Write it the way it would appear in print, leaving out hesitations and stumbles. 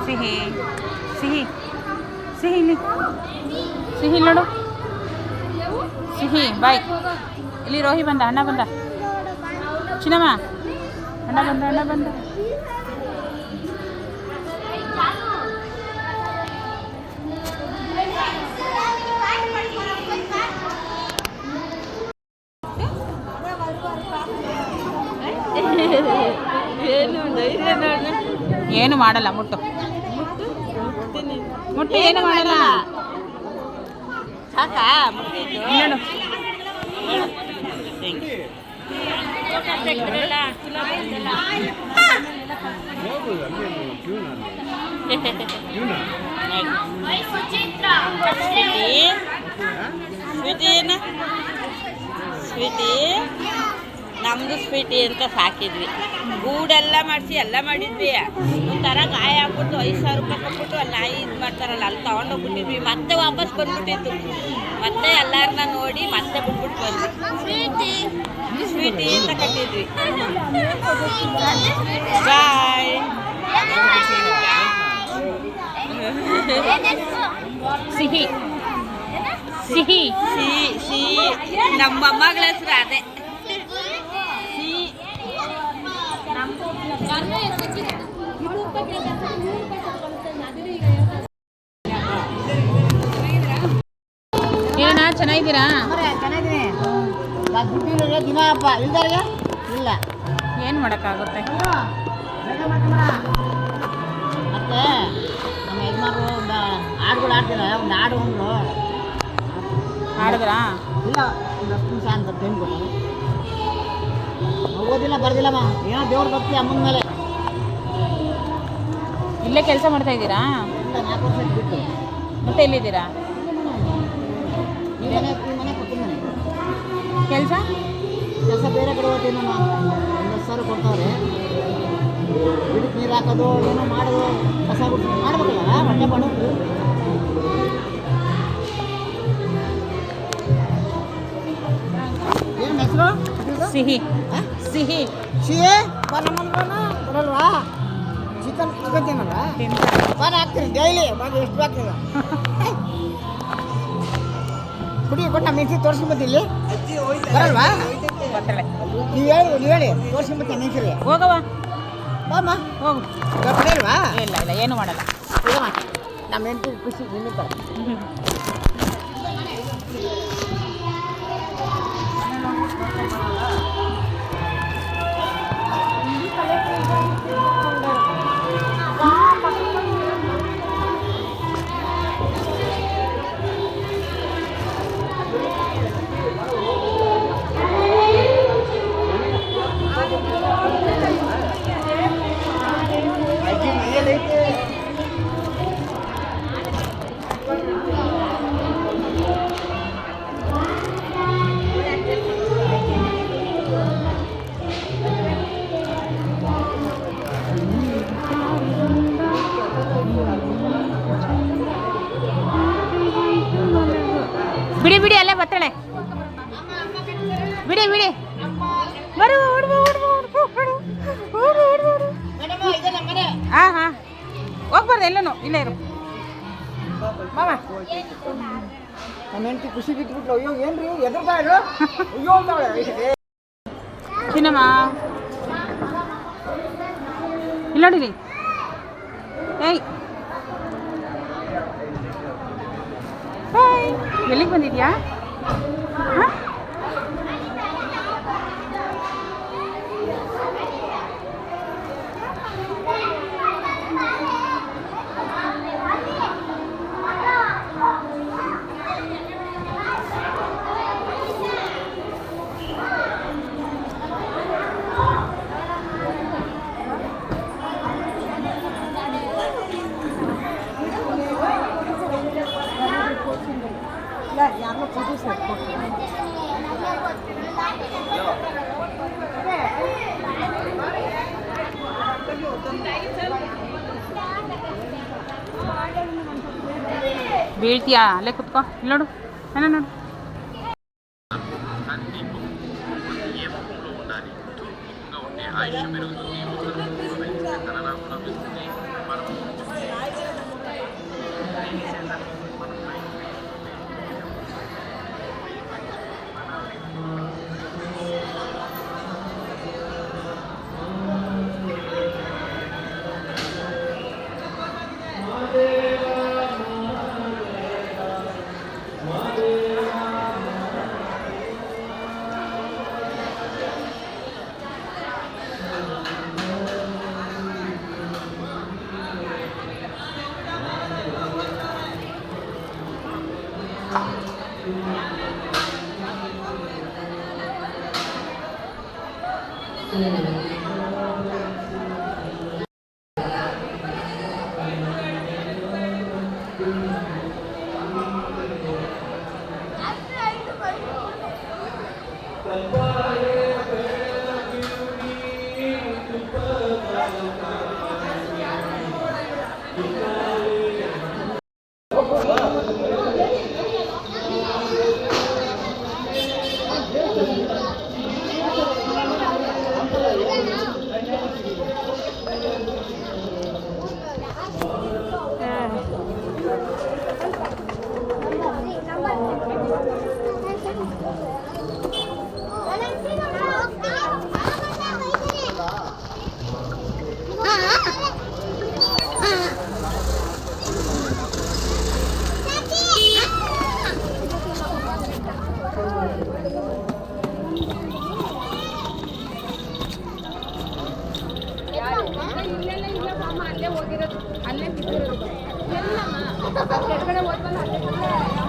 ಸಿಹಿ ಸಿಹಿ ಸಿಹಿ ಇಲ್ಲಿ ಸಿಹಿ ನೋಡು ಸಿಹಿ ಬಾಯ್ ಇಲ್ಲಿ ರೋಹಿ ಬಂದ ಅಣ್ಣ ಬಂದ ಚಿನ್ನಮ್ಮ ಅಣ್ಣ ಬಂದ ಏನು ಮಾಡಲ್ಲ ಮುಟ್ಟು ಏನು ಮಾಡಲ್ಲ ಹೇಳು ಸ್ವೀಟಿ ನಮ್ದು ಸ್ವೀಟಿ ಅಂತ ಸಾಕಿದ್ವಿ ಗೂಡೆಲ್ಲ ಮಾಡಿಸಿ ಎಲ್ಲ ಮಾಡಿದ್ವಿ ಒಂಥರ ಗಾಯ ಹಾಕ್ಬಿಟ್ಟು 5,000 ರೂಪಾಯಿ ಕೊಟ್ಬಿಟ್ಟು ಅಲ್ಲಿ ನಾಯಿ ಇದು ಮಾಡ್ತಾರಲ್ಲ ಅಲ್ಲಿ ತೊಗೊಂಡೋಗ್ಬಿಟ್ಟಿದ್ವಿ ಮತ್ತೆ ವಾಪಸ್ ಬಂದ್ಬಿಟ್ಟಿತ್ತು ಮತ್ತೆ ಎಲ್ಲರನ್ನ ನೋಡಿ ಮತ್ತೆ ಬಿಟ್ಬಿಟ್ಟು ಬಂದ್ವಿ ಸ್ವೀಟಿ ಅಂತ ಕಟ್ಟಿದ್ವಿ ಬಾಯ್ ಸಿಹಿ ಸಿಹಿ ಸಿಹಿ ನಮ್ಮ ಮೊಮ್ಮಗಳ ಹೆಸರು ಅದೇ ಏನಣ್ಣ ಚೆನ್ನಾಗಿದ್ದೀರಾ? ದಿನ ಹಬ್ಬ ಇಲ್ದಾರೆ ಇಲ್ಲ ಏನು ಮಾಡೋಕ್ಕಾಗುತ್ತೆ. ಮತ್ತೆ ನಮ್ಮ ಯಜಮಾನರು ಒಂದು ಹಾಡುಗಳು ಆಡ್ತಾರೆ ಒಂದು ಹಾಡು ಒಂದು ಆಡಿದ್ರಾ? ಇಲ್ಲ ಒಂದು 10 ನಿಮಿಷ ಅಂತ ಟೈಮ್ ಕೊಟ್ಟರು. ಓದಿಲ್ಲ ಬರ್ದಿಲ್ಲಮ್ಮ ಏನೋ ದೇವ್ರ ಭಕ್ತಿ ಅಮ್ಮನ ಮೇಲೆ. ಇಲ್ಲೇ ಕೆಲಸ ಮಾಡ್ತಾ ಇದ್ದೀರಾ? ಇಲ್ಲ 4 ವರ್ಷ ಬಿಟ್ಟು ಮತ್ತೆ ಎಲ್ಲಿದ್ದೀರಾ? ಈ ಮನೆ ಕೊಟ್ಟಿನ ಮನೆ ಕೆಲಸ ಬೇರೆ ಕಡೆ ಹೋಗ್ತೀನಿ ನಮ್ಮ 10,000 ಕೊಡ್ತಾವ್ರೆ. ಗಿಡಕ್ಕೆ ನೀರು ಹಾಕೋದು ಏನೋ ಮಾಡೋದು ಕಸ ಬಿಟ್ಟು ಮಾಡ್ಬೇಕಲ್ಲ ಹೊಟ್ಟೆ ಮಾಡೋದು. ಏನು ಹೆಸರು? ಸಿಹಿ ಸಿಹಿ ಸಿಹಿ ಬರಲ್ವಾ? ಚಿಕನ್ ತಿನ್ನಲ್ಲ ಬಾನ ಹಾಕ್ತೀನಿ ಡೈಲಿ ಬಾಗ ಎಷ್ಟು ಬಾಗ್ತದ ಕುಡಿ ಕೊಟ್ಟು ನಮ್ಮ ಮೆಣಸಿ ತೋರಿಸ್ಕೊಂಬತ್ತಿ ಇಲ್ಲಿ ಬರಲ್ವಾ? ನೀವು ಹೇಳಿ ತೋರಿಸ್ಕೊಂಬತ್ತಿ ಮೆಣಸಿರಿ ಹೋಗವಾ ಬಾಮ್ಮ ಹೋಗು. ಬರಲ್ವಾ? ಇಲ್ಲ ಏನು ಮಾಡಲ್ಲ. ನಮ್ಮ ಹೆಂಡತಿ ಖುಷಿ ನಿನ್ನಿಂದ. ಬಿಡಿ ಬಿಡಿ ಅಲ್ಲೇ ಬರ್ತಾಳೆ. ಬಿಡಿ ಬಿಡಿ ಬರು ಹಾಂ ಹಾಂ ಹೋಗ್ಬಾರ್ದು ಎಲ್ಲನೂ ಇಲ್ಲೇ ಇರು ಮಾಮ. ನಮ್ಮ ಹೆಂಡತಿ ಖುಷಿ ಬಿಟ್ಬಿಟ್ಲು. ಅಯ್ಯೋ ಏನ್ರಿ ಎದುರ್ತಾ ಇರು ಅಯ್ಯೋ ಅಂತಾಳೆ. ಚಿನ್ನಮ್ಮ ಇಲ್ಲಿ ನೋಡಿರಿ. ಏಯ್ ಎಲ್ಲಿಗೆ ಬಂದಿದ್ಯಾ? ಹಾಂ ಬೀಳ್ತೀಯಾ? ಅಲ್ಲೇ ಕುತ್ಕೋ. ಇಲ್ಲಿ ನೋಡು, ಏನೋ ನೋಡು. ಅಲ್ಲೇ ಹೋಗಿರೋದು, ಅಲ್ಲೇ ಬಿದ್ದಿರೋದು. ಎಲ್ಲಮ್ಮ ಕೆಳಗಡೆ ಹೋದ್ವಲ್ಲ ಅಲ್ಲೇ